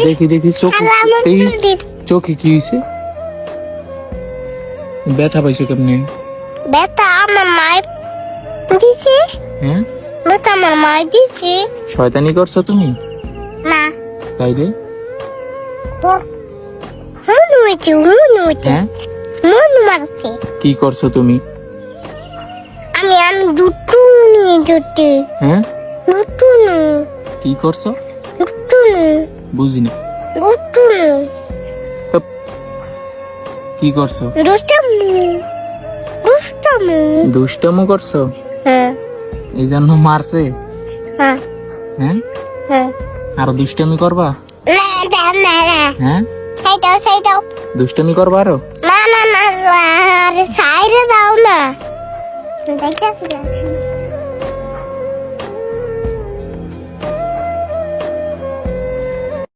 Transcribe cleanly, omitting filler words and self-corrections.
দেখি দেখি চোখে কি হয়েছে? ব্যথা পাইছো কেমনে? বেটা আমার মায়ের দিছে। হ্যাঁ, বেটা আমার মায়ের দিছে। শয়তানি করছো তুমি? না তাইলে মন হয়েছে হ্যাঁ, মন মারছে। কি করছো তুমি? আমি দুটো নিয়ে দুটো হ্যাঁ, দুটো নিয়ে কি করছো? দুটো নিয়ে বুঝিনি। দুটো নিয়ে কি করছো? দুষ্টামো করছো? হ্যাঁ এই জন্য মারছে? হ্যাঁ হ্যাঁ, হ্যাঁ। আরো দুষ্টামি করবা? না হ্যাঁ, সাই দাও দুষ্টামি করবা আরো? না আরে সাইরে দাও না দেখতেছি না